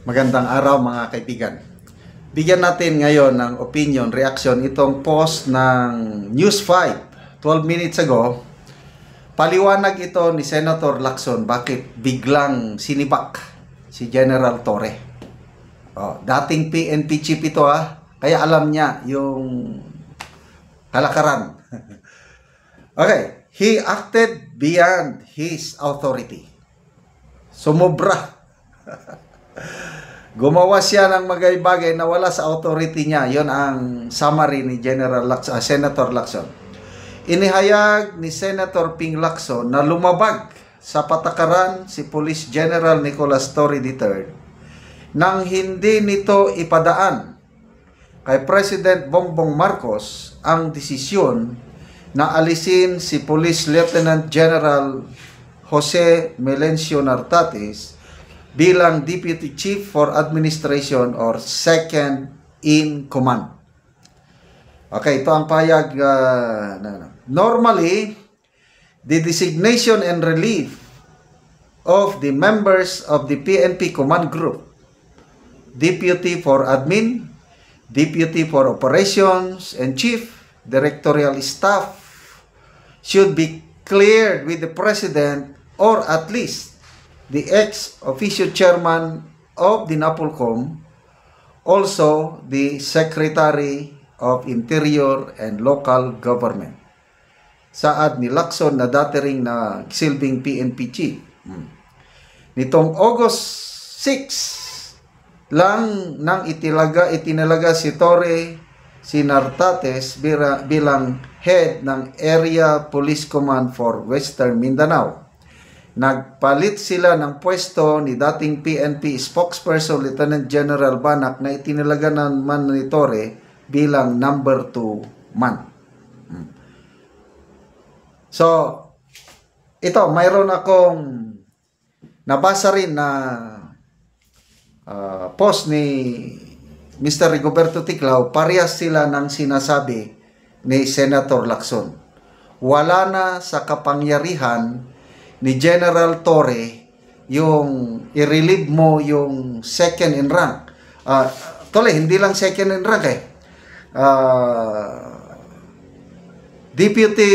Magandang araw mga kaibigan. Bigyan natin ngayon ng opinion, reaction itong post ng News 5, 12 minutes ago. Paliwanag ito ni Senator Lacson bakit biglang sinibak si General Torre. Dating PNP chief ito kaya alam niya yung kalakaran. Okay, he acted beyond his authority. Sumobra. Gumawa siya ng bagay-bagay na wala sa authority niya. Yon ang summary ni Senator Lacson. Inihayag ni Senator Ping Lacson na lumabag sa patakaran si Police General Nicolas Torre III nang hindi nito ipadaan kay President Bongbong Marcos ang desisyon na alisin si Police Lieutenant General Jose Melencio Nartates bilang Deputy Chief for Administration or Second in Command. Okay, ito ang payag. Normally, the designation and relief of the members of the PNP Command Group, Deputy for Admin, Deputy for Operations, and Chief Directorial Staff should be cleared with the President or at least the ex-officio chairman of the NAPOLCOM, also the Secretary of Interior and Local Government. Saad ni Lacson na dati ring na silbing PNP chief. Nitong August 6 lang nang itinalaga si Torre si Nartates bilang head ng Area Police Command for Western Mindanao. Nagpalit sila ng pwesto ni dating PNP spokesperson Lieutenant General Banak na itinalaga naman ni Torre bilang number 2 man. So, ito, mayroon akong nabasa rin na post ni Mr. Rigoberto Ticlao. Parehas sila ng sinasabi ni Senator Lacson. Wala na sa kapangyarihan ni General Torre yung i-relieve mo yung second in rank. Tole, hindi lang second in rank Deputy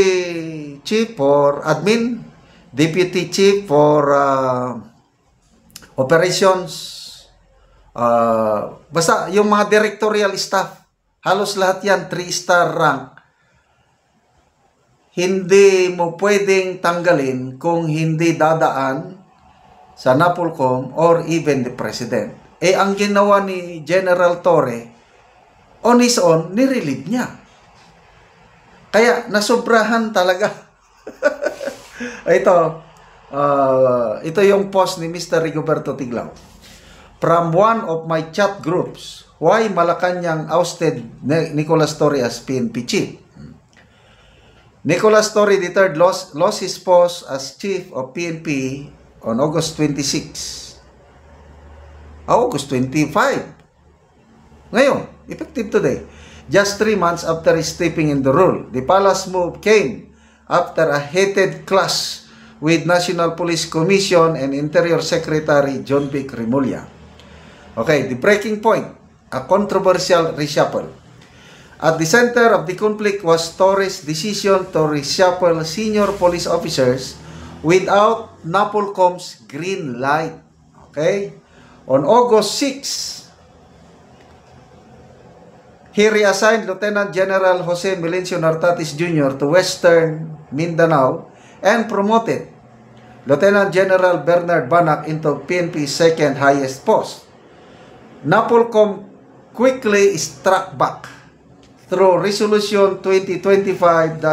Chief for Admin, Deputy Chief for Operations, basta yung mga directorial staff, halos lahat yan 3-star rank. Hindi mo pwedeng tanggalin kung hindi dadaan sa NAPOLCOM or even the President. Ang ginawa ni General Torre, on his own, nirelieve niya. Kaya nasobrahan talaga. Ito yung post ni Mr. Rigoberto Ticlao. From one of my chat groups, why Malacanang ousted Nicolas Torre as PNP chief? Nicolas Torre III lost his post as chief of PNP on August 26. August 25. Ngayon, effective today. Just 3 months after stepping in the role. The palace move came after a heated clash with National Police Commission and Interior Secretary John Vic Remulla. Okay, the breaking point. A controversial reshuffle. At the center of the conflict was Torre's decision to reshuffle senior police officers without NAPOLCOM's green light. Okay? On August 6, he reassigned Lieutenant General Jose Melencio Nartates Jr. to Western Mindanao and promoted Lieutenant General Bernard Banak into PNP's second highest post. NAPOLCOM quickly struck back through Resolution 2025-0531.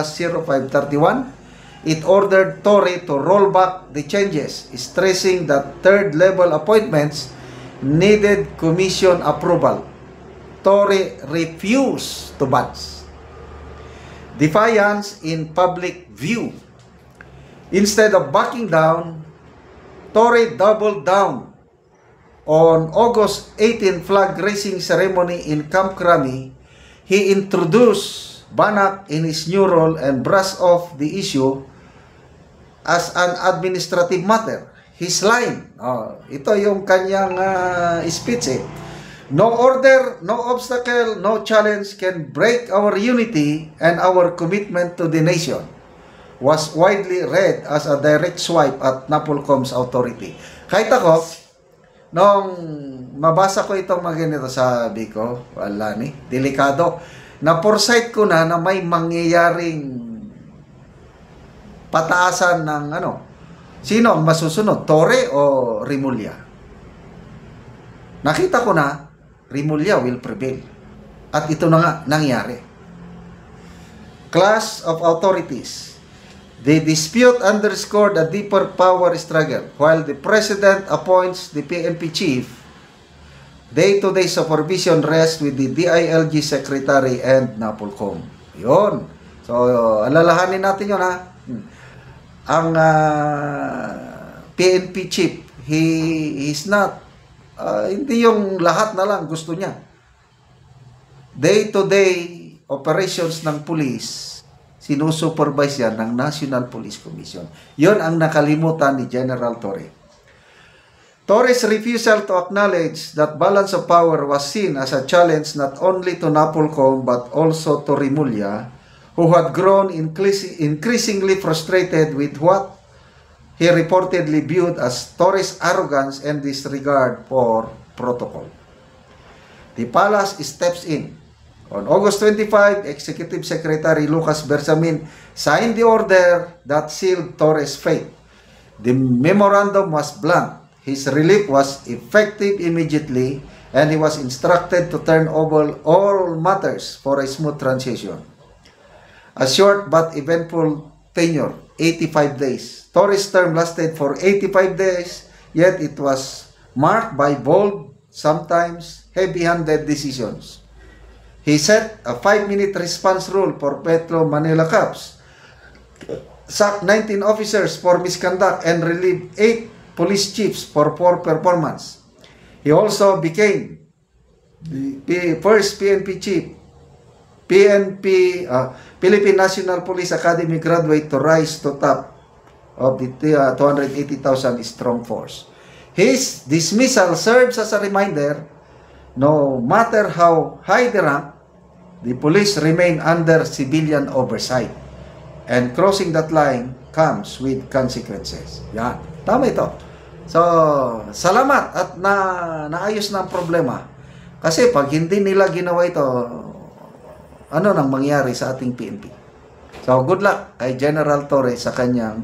It ordered Torre to roll back the changes, stressing that third-level appointments needed commission approval. Torre refused to budge. Defiance in public view. Instead of backing down, Torre doubled down. On August 18 flag raising ceremony in Camp Crami, he introduced Banak in his new role and brushed off the issue as an administrative matter. his line. Ito yung kanyang speech eh. No order, no obstacle, no challenge can break our unity and our commitment to the nation, was widely read as a direct swipe at NAPOLCOM's authority. Kahit ako, nung mabasa ko itong mga ganito, sabi ko, wala ni, delikado. Na foresight ko na may mangyayaring pataasan ng sino ang masusunod, Torre o Rimulya? Nakita ko na, Rimulya will prevail. At ito na nga nangyari. Clash of authorities. The dispute underscored a deeper power struggle. While the President appoints the PNP chief, day-to-day supervision rests with the DILG Secretary and NAPOLCOM. Yun. So, alalahanin natin yun ha. Ang PNP chief, he is not, hindi yung lahat na lang gusto niya. Day-to-day operations ng police, sinusupervise yan ng National Police Commission. Yun ang nakalimutan ni General Torre. Torre's refusal to acknowledge that balance of power was seen as a challenge not only to NAPOLCOM but also to Rimulya, who had grown increasingly frustrated with what he reportedly viewed as Torre's arrogance and disregard for protocol. The palace steps in. On August 25, Executive Secretary Lucas Bersamin signed the order that sealed Torre's fate. The memorandum was blunt. His relief was effective immediately, and he was instructed to turn over all matters for a smooth transition. A short but eventful tenure, 85 days. Torre's term lasted for 85 days, yet it was marked by bold, sometimes heavy-handed decisions. He set a 5-minute response rule for Petro Manila Cops, sacked 19 officers for misconduct, and relieved 8 police chiefs for poor performance. He also became the first PNP chief, Philippine National Police Academy graduate to rise to top of the 280,000 strong force. His dismissal serves as a reminder, no matter how high the rank, the police remain under civilian oversight. And crossing that line comes with consequences. Yan. Tama ito. So, salamat at naayos na ang problema. Kasi pag hindi nila ginawa ito, ano nang mangyari sa ating PNP? So, good luck kay General Torre sa kanyang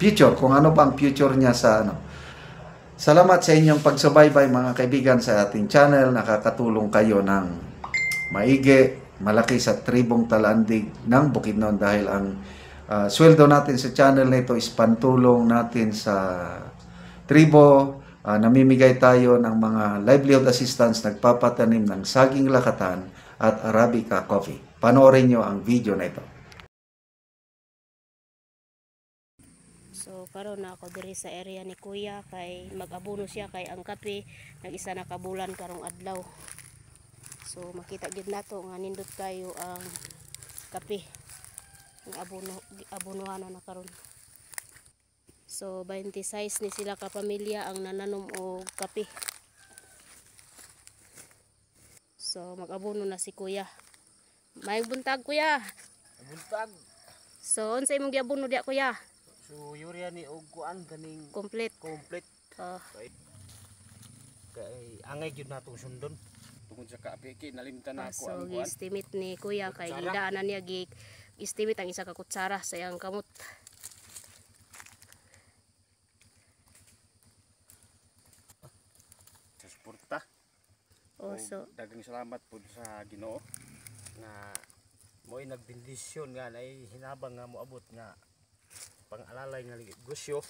future. Kung ano pa ang future niya sa Salamat sa inyong pagsubaybay mga kaibigan sa ating channel. Nakakatulong kayo ng maigi, malaki sa tribong Talandig ng Bukidnon dahil ang sweldo natin sa channel na ito is pantulong natin sa tribo. Namimigay tayo ng mga livelihood assistance, nagpapatanim ng saging lakatan at Arabica coffee. Panoorin nyo ang video na ito. So karon na ako diri sa area ni Kuya kay mag-abono siya kay ang kape nag-isa na kabulan karong adlaw. So makita gid nato nga nindot kayo ang kape. Ang abonohan na karon. So 26 ni sila ka pamilya ang nananom og kape. So mag-abono na si Kuya. May buntag Kuya. Buntag. So unsa imong giabono diya Kuya? So urea ni og kuan kaning Complete. Kay angay gyud natong sundon. Tungod sa kape kay nalimtan na ako So ang kuan. gi-estimate ni Kuya kay gidaanan niya estimate ang isa ka kutsara sa iyang kamot. Sa suporta. So Daghang salamat pud sa Ginoo na mo'y nagbendisyon nga nay hinabang nga moabot nga pang-alalay nga negosyo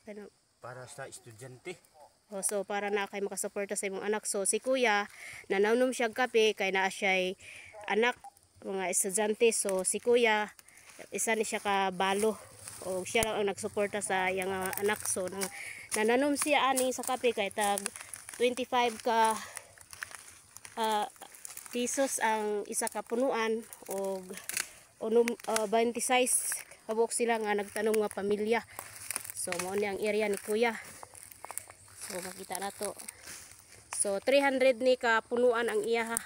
ano, para sa estudyante. so para na kay makasuporta sa imong anak. So si Kuya nananom siya kape kay naa siya anak mga estudyante. So si Kuya isa ni siya ka balo o siya lang ang nagsuporta sa iyang anak. So nananom siya ani sa kape kay tag 25 ka pesos ang isa ka punuan og 26 kabuk sila nga nagtanom nga pamilya. So mao ni ang area ni kuya. So makita na to. So 300 ni ka punuan ang iya ha.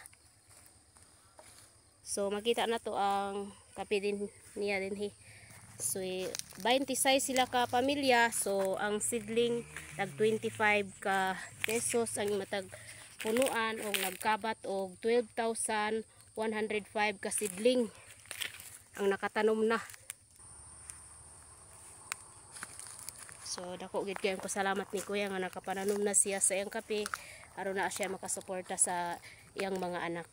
So makita na to ang kape din niya din hi. So 26 sila ka pamilya. So ang seedling tag 25 ka pesos ang matag punuan o nagkabat og 12,105 ka seedling ang nakatanom na. So dako gid kay pasalamat ni kuya nga nakapananom na siya sa iyang kape aron na siya makasuporta sa iyang mga anak.